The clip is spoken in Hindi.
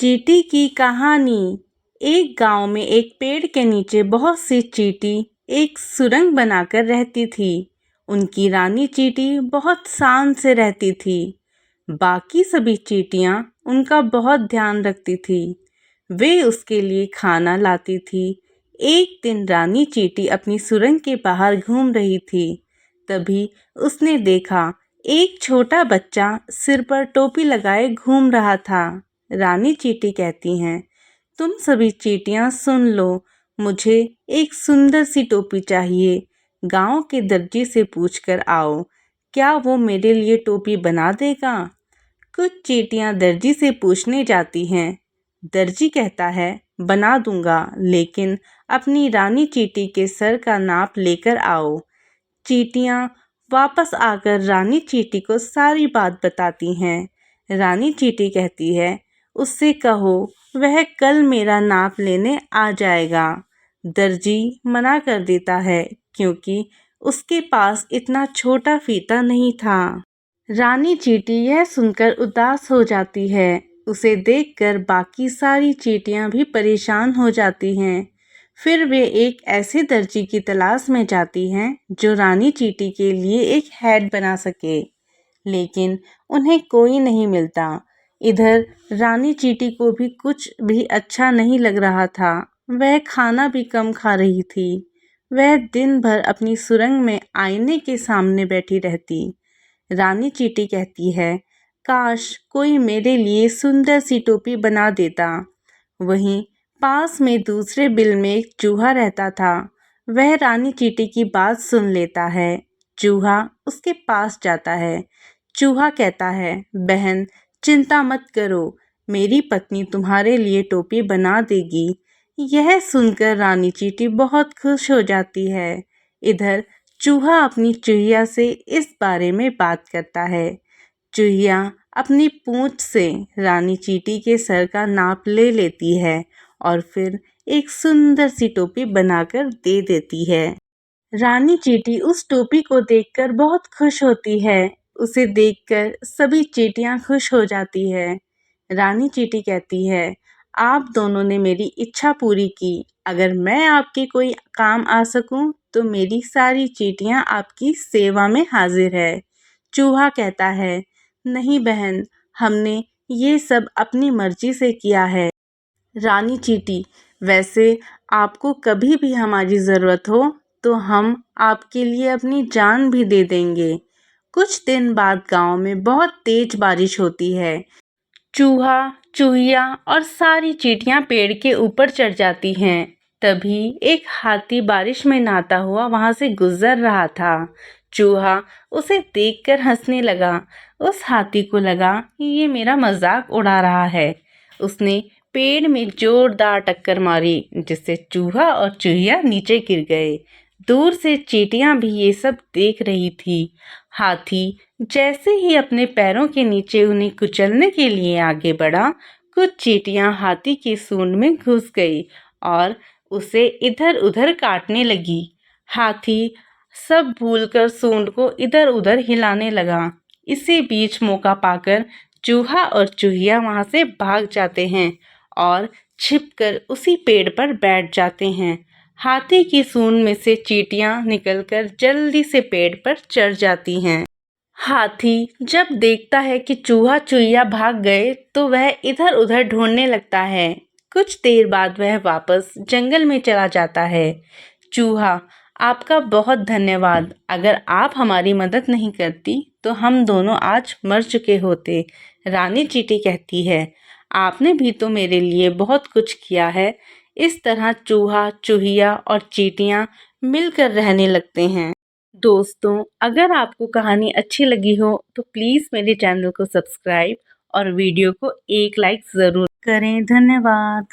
चींटी की कहानी। एक गांव में एक पेड़ के नीचे बहुत सी चींटी एक सुरंग बनाकर रहती थी। उनकी रानी चींटी बहुत शान से रहती थी। बाकी सभी चींटियां उनका बहुत ध्यान रखती थी। वे उसके लिए खाना लाती थी। एक दिन रानी चींटी अपनी सुरंग के बाहर घूम रही थी। तभी उसने देखा एक छोटा बच्चा सिर पर टोपी लगाए घूम रहा था। रानी चींटी कहती हैं, तुम सभी चींटियां सुन लो, मुझे एक सुंदर सी टोपी चाहिए। गांव के दर्जी से पूछकर आओ, क्या वो मेरे लिए टोपी बना देगा? कुछ चींटियां दर्जी से पूछने जाती हैं। दर्जी कहता है, बना दूंगा, लेकिन अपनी रानी चींटी के सर का नाप लेकर आओ। चींटियां वापस आकर रानी चींटी को सारी बात बताती हैं। रानी चींटी कहती है, उससे कहो वह कल मेरा नाप लेने आ जाएगा। दर्जी मना कर देता है क्योंकि उसके पास इतना छोटा फीता नहीं था। रानी चींटी यह सुनकर उदास हो जाती है। उसे देखकर बाकी सारी चींटियां भी परेशान हो जाती हैं। फिर वे एक ऐसे दर्जी की तलाश में जाती हैं जो रानी चींटी के लिए एक हैट बना सके, लेकिन उन्हें कोई नहीं मिलता। इधर रानी चींटी को भी कुछ भी अच्छा नहीं लग रहा था। वह खाना भी कम खा रही थी। वह दिन भर अपनी सुरंग में आईने के सामने बैठी रहती। रानी चींटी कहती है, काश कोई मेरे लिए सुंदर सी टोपी बना देता। वहीं पास में दूसरे बिल में एक चूहा रहता था। वह रानी चींटी की बात सुन लेता है। चूहा उसके पास जाता है। चूहा कहता है, बहन चिंता मत करो, मेरी पत्नी तुम्हारे लिए टोपी बना देगी। यह सुनकर रानी चींटी बहुत खुश हो जाती है। इधर चूहा अपनी चूहिया से इस बारे में बात करता है। चूहिया अपनी पूंछ से रानी चींटी के सर का नाप ले लेती है और फिर एक सुंदर सी टोपी बनाकर दे देती है। रानी चींटी उस टोपी को देखकर बहुत खुश होती है। उसे देखकर सभी चींटियां खुश हो जाती है। रानी चींटी कहती है, आप दोनों ने मेरी इच्छा पूरी की। अगर मैं आपके कोई काम आ सकूं तो मेरी सारी चींटियां आपकी सेवा में हाजिर है। चूहा कहता है, नहीं बहन, हमने ये सब अपनी मर्जी से किया है। रानी चींटी, वैसे आपको कभी भी हमारी ज़रूरत हो तो हम आपके लिए अपनी जान भी दे देंगे। कुछ दिन बाद गांव में बहुत तेज बारिश होती है। चूहा, चूहिया और सारी चींटियां पेड़ के ऊपर चढ़ जाती हैं। तभी एक हाथी बारिश में नहाता हुआ वहां से गुजर रहा था। चूहा उसे देखकर हंसने लगा। उस हाथी को लगा ये मेरा मजाक उड़ा रहा है। उसने पेड़ में जोरदार टक्कर मारी, जिससे चूहा और चूहिया नीचे गिर गए। दूर से चींटियां भी ये सब देख रही थी। हाथी जैसे ही अपने पैरों के नीचे उन्हें कुचलने के लिए आगे बढ़ा, कुछ चींटियां हाथी की सूंड में घुस गई और उसे इधर उधर काटने लगी। हाथी सब भूलकर सूंड को इधर उधर हिलाने लगा। इसी बीच मौका पाकर चूहा और चूहिया वहां से भाग जाते हैं और छिपकर उसी पेड़ पर बैठ जाते हैं। हाथी की सूंड में से चींटियां निकलकर जल्दी से पेड़ पर चढ़ जाती हैं। हाथी जब देखता है कि चूहा चूहिया भाग गए तो वह इधर उधर ढूंढने लगता है। कुछ देर बाद वह वापस जंगल में चला जाता है। चूहा, आपका बहुत धन्यवाद। अगर आप हमारी मदद नहीं करती तो हम दोनों आज मर चुके होते। रानी चींटी कहती है, आपने भी तो मेरे लिए बहुत कुछ किया है। इस तरह चूहा, चूहिया और चींटियां मिलकर रहने लगते हैं। दोस्तों, अगर आपको कहानी अच्छी लगी हो तो प्लीज़ मेरे चैनल को सब्सक्राइब और वीडियो को एक लाइक ज़रूर करें। धन्यवाद।